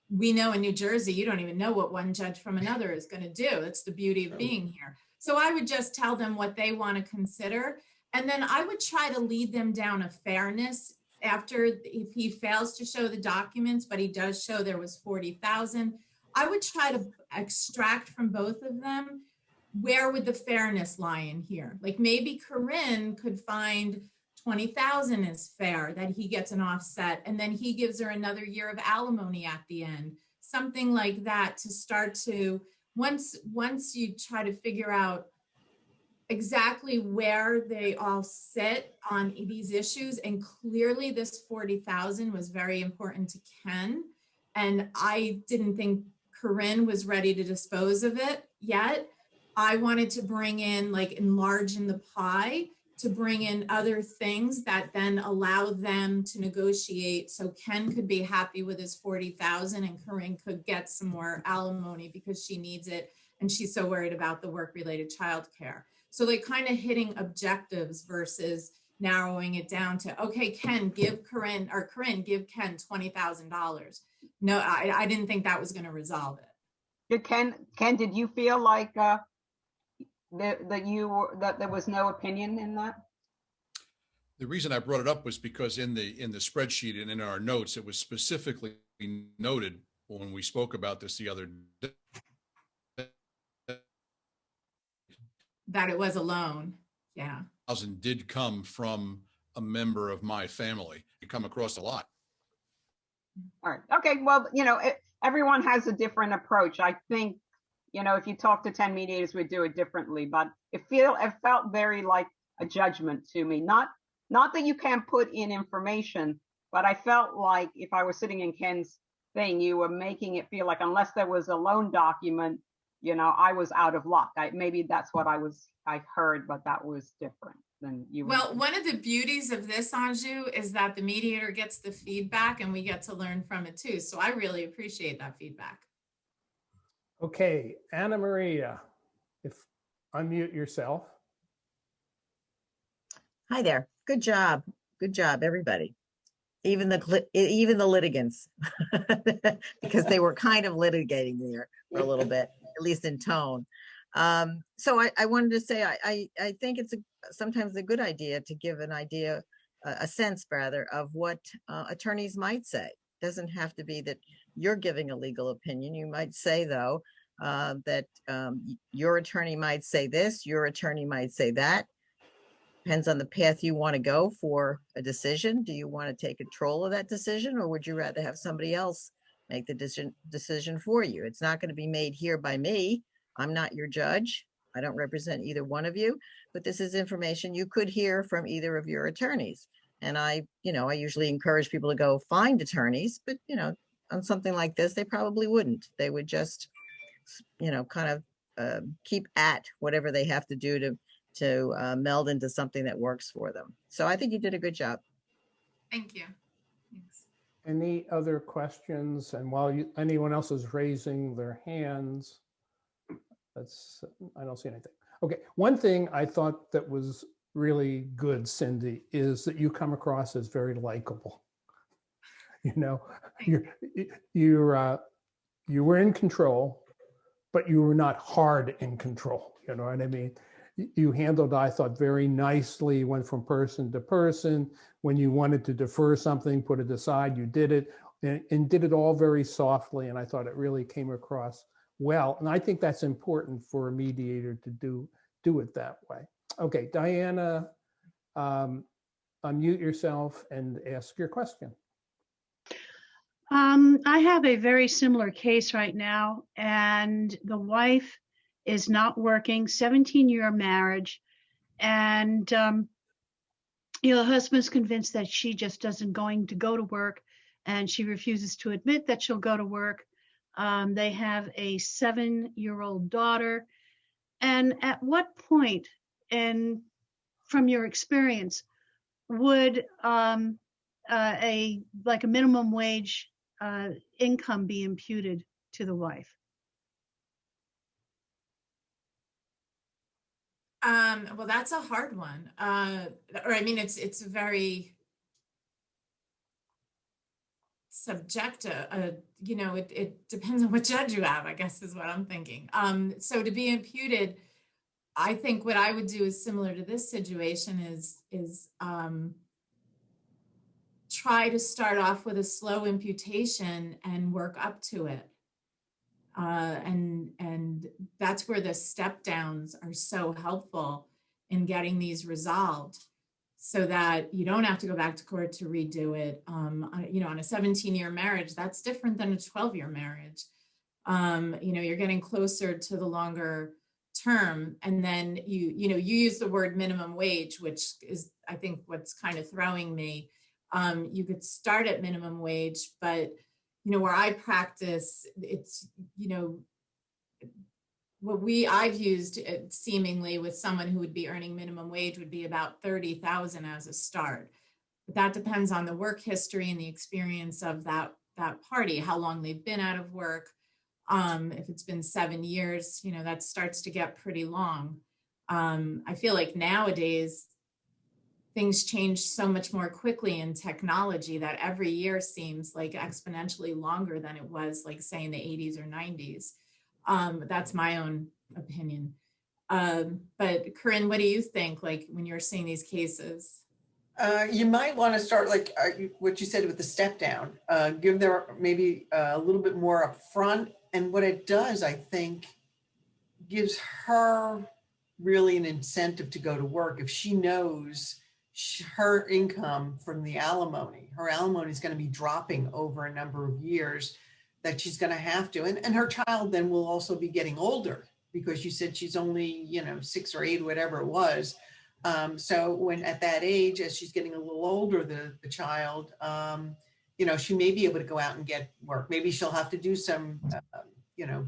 we know in New Jersey, you don't even know what one judge from another is going to do. It's the beauty of being here. So I would just tell them what they want to consider. And then I would try to lead them down a fairness after, if he fails to show the documents, but he does show there was 40,000, I would try to extract from both of them, where would the fairness lie in here? Like maybe Corinne could find 20,000 is fair, that he gets an offset, and then he gives her another year of alimony at the end, something like that, to start to, once you try to figure out exactly where they all sit on these issues. And clearly this 40,000 was very important to Ken. And I didn't think Corinne was ready to dispose of it yet. I wanted to bring in, like, enlarge in the pie, to bring in other things that then allow them to negotiate. So Ken could be happy with his 40,000 and Corinne could get some more alimony because she needs it. And she's so worried about the work-related childcare. So like kind of hitting objectives versus narrowing it down to, okay, Ken, give Corinne, or Corinne, give Ken $20,000. No, I didn't think that was going to resolve it. Ken, did you feel like that there was no opinion in that? The reason I brought it up was because in the spreadsheet and in our notes, it was specifically noted when we spoke about this the other day that it was a loan. Yeah. Did come from a member of my family. It come across a lot. All right. Okay. Well, everyone has a different approach. I think, if you talk to 10 mediators, we do it differently, but it felt very like a judgment to me. Not that you can't put in information, but I felt like if I was sitting in Ken's thing, you were making it feel like unless there was a loan document, I was out of luck. Maybe that's what I heard, but that was different than you. Well, one of the beauties of this, Anju, is that the mediator gets the feedback and we get to learn from it too. So I really appreciate that feedback. Okay, Anna Maria, unmute yourself. Hi there. Good job. Good job, everybody. Even the litigants, because they were kind of litigating there for a little bit, at least in tone. So I wanted to say, I think it's sometimes a good idea to give a sense rather, of what attorneys might say. It doesn't have to be that you're giving a legal opinion. You might say, though, that your attorney might say this, your attorney might say that. Depends on the path you want to go for a decision. Do you want to take control of that decision, or would you rather have somebody else make the decision for you? It's not going to be made here by me. I'm not your judge. I don't represent either one of you, but this is information you could hear from either of your attorneys. And I usually encourage people to go find attorneys, but on something like this, they probably wouldn't. They would just, kind of keep at whatever they have to do to meld into something that works for them. So I think you did a good job. Thank you. Thanks. Any other questions? And while anyone else is raising their hands, I don't see anything. Okay, one thing I thought that was really good, Cindy, is that you come across as very likable. You were in control, but you were not hard in control. You know what I mean? You handled, I thought, very nicely, went from person to person. When you wanted to defer something, put it aside, you did it, and did it all very softly. And I thought it really came across well. And I think that's important for a mediator to do it that way. Okay, Diana, unmute yourself and ask your question. I have a very similar case right now, and the wife is not working, 17-year marriage, and the husband's convinced that she just isn't going to go to work, and she refuses to admit that she'll go to work. They have a 7-year-old daughter. And at what point, and from your experience, would a minimum wage income be imputed to the wife? Well, that's a hard one. It's very subjective. It depends on what judge you have, I guess is what I'm thinking. So to be imputed, I think what I would do is similar to this situation is try to start off with a slow imputation and work up to it. And that's where the step downs are so helpful in getting these resolved, so that you don't have to go back to court to redo it. On a 17-year marriage, that's different than a 12-year marriage. You're getting closer to the longer term, and then you use the word minimum wage, which is, I think, what's kind of throwing me. You could start at minimum wage, but where I practice, it's, I've used seemingly with someone who would be earning minimum wage would be about 30,000 as a start. But that depends on the work history and the experience of that party, how long they've been out of work. If it's been 7 years, that starts to get pretty long. I feel like nowadays things change so much more quickly in technology that every year seems like exponentially longer than it was, like, say, in the 80s or 90s. That's my own opinion. But Corinne, what do you think, like, when you're seeing these cases? You might want to start like what you said with the step down. Give them maybe a little bit more up front. And what it does, I think, gives her really an incentive to go to work. If she knows her income from the alimony, her alimony is going to be dropping over a number of years, that she's going to have to. And her child then will also be getting older, because you said she's only, 6 or 8, whatever it was. So when at that age, as she's getting a little older, the child, she may be able to go out and get work. Maybe she'll have to do some,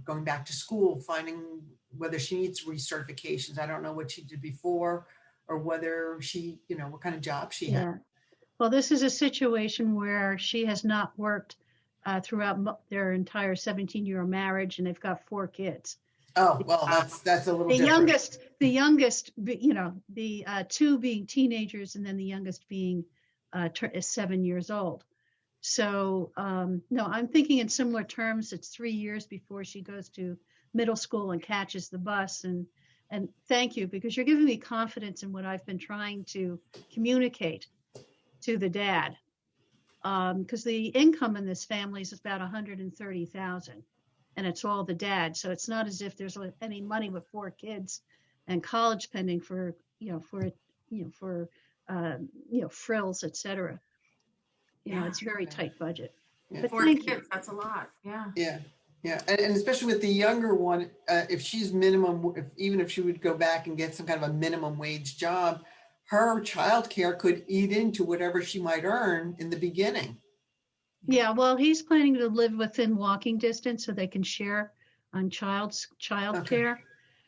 going back to school, finding whether she needs recertifications. I don't know what she did before, or whether she, what kind of job she had. Yeah. Well, this is a situation where she has not worked throughout their entire 17-year marriage, and they've got 4 kids. Oh, well, that's a little the different. The youngest, the 2 being teenagers, and then the youngest being 7 years old. So, no, I'm thinking in similar terms. It's 3 years before she goes to middle school and catches the bus. And thank you, because you're giving me confidence in what I've been trying to communicate to the dad. Because the income in this family is about $130,000. And it's all the dad. So it's not as if there's any money with 4 kids and college pending for frills, et cetera. It's a very tight budget. Yeah. But 4 thank kids, you. that's a lot. Yeah. Yeah. Yeah. And especially with the younger one, if she's even if she would go back and get some kind of a minimum wage job, her childcare could eat into whatever she might earn in the beginning. Yeah, well, he's planning to live within walking distance so they can share on child care.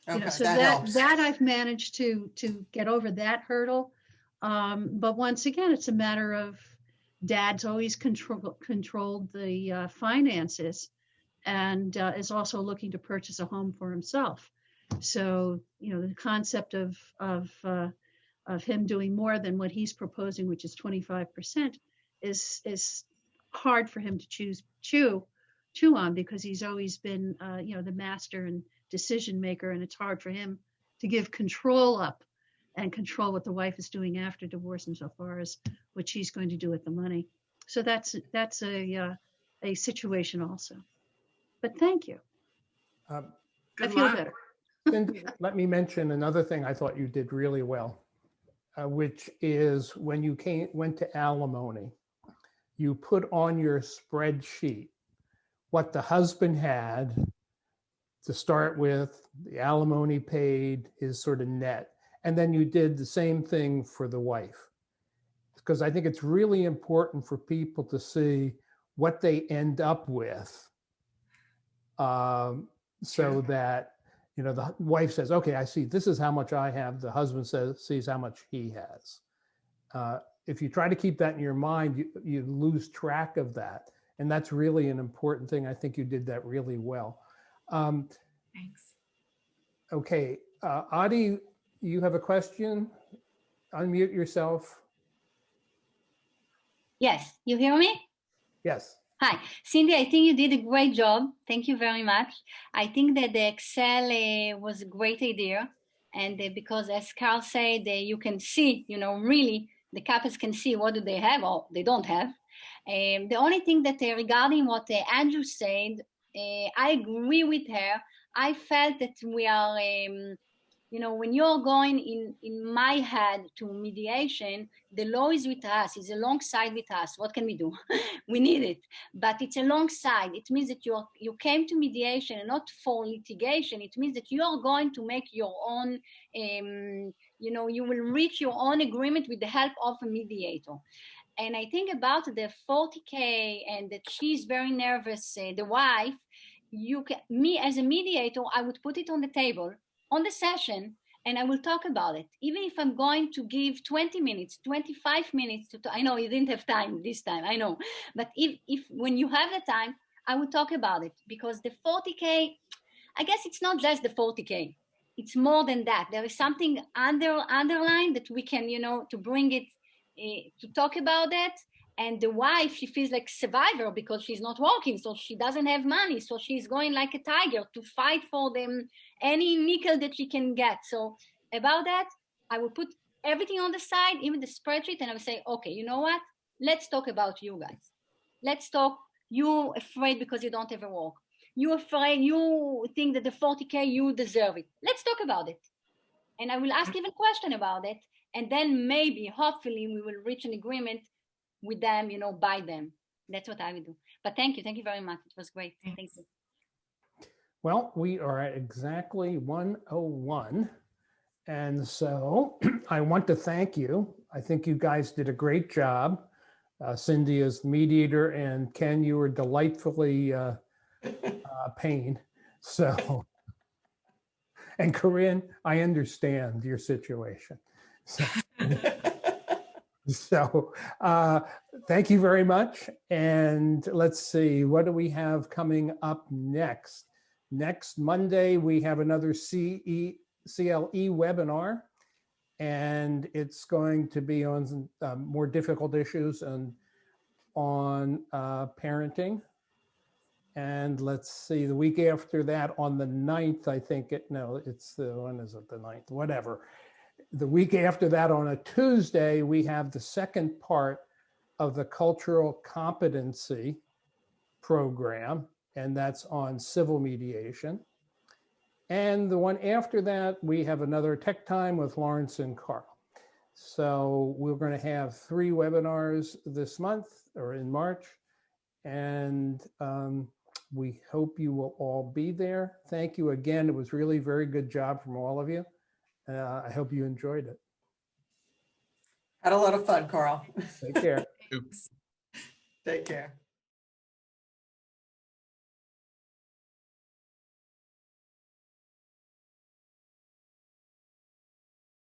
Okay, So that helps. that I've managed to get over that hurdle. But once again, it's a matter of dad's always controlled the finances, and is also looking to purchase a home for himself. So the concept of him doing more than what he's proposing, which is 25%, is hard for him to chew on, because he's always been the master and decision maker, and it's hard for him to give control up and control what the wife is doing after divorce, insofar as what she's going to do with the money. So that's a situation also. But thank you. I feel better. Cindy, let me mention another thing I thought you did really well, which is when you went to alimony, you put on your spreadsheet what the husband had to start with, the alimony paid, his sort of net, and then you did the same thing for the wife. Because I think it's really important for people to see what they end up with, so that the wife says, okay, I see this is how much I have. The husband sees how much he has. If you try to keep that in your mind, you lose track of that. And that's really an important thing. I think you did that really well. Thanks. Okay, Adi, you have a question? Unmute yourself. Yes, you hear me? Yes. Hi, Cindy, I think you did a great job. Thank you very much. I think that the Excel was a great idea. And because as Carl said, you can see, really, the couples can see what do they have or they don't have. The only thing that regarding what Andrew said, I agree with her. I felt that we are, when you're going in my head to mediation, the law is with us, it's alongside with us. What can we do? We need it, but it's alongside. It means that you came to mediation and not for litigation. It means that you are going to make your own, you will reach your own agreement with the help of a mediator. And I think about the 40K and that she's very nervous, the wife, you can, me as a mediator, I would put it on the table, on the session, and I will talk about it. Even if I'm going to give 20 minutes, 25 minutes to talk. I know you didn't have time this time, I know. But if when you have the time, I will talk about it, because the 40K, I guess it's not just the 40K. It's more than that. There is something underlined that we can, to bring it, to talk about that. And the wife, she feels like survivor because she's not working, so she doesn't have money. So she's going like a tiger to fight for them, any nickel that she can get. So about that, I will put everything on the side, even the spreadsheet, and I will say, okay, you know what? Let's talk about you guys. Let's talk. You afraid because you don't have a work. You afraid, you think that the 40K, you deserve it. Let's talk about it. And I will ask even a question about it. And then maybe, hopefully, we will reach an agreement with them, by them. That's what I would do. But thank you very much. It was great. Thank you. Well, we are at exactly 1:01. And so I want to thank you. I think you guys did a great job. Cindy is mediator, and Ken, you were delightfully pain. So, and Corinne, I understand your situation. So thank you very much. And let's see, what do we have coming up next? Next Monday, we have another CLE webinar, and it's going to be on more difficult issues and on parenting. And let's see, the week after that, on the 9th, I think when is it, the 9th, whatever. The week after that, on a Tuesday, we have the second part of the cultural competency program, and that's on civil mediation. And the one after that, we have another Tech Time with Lawrence and Carl. So we're going to have 3 webinars this month or in March, and we hope you will all be there. Thank you again. It was really very good job from all of you. I hope you enjoyed it. Had a lot of fun, Carl. Take care. Take care.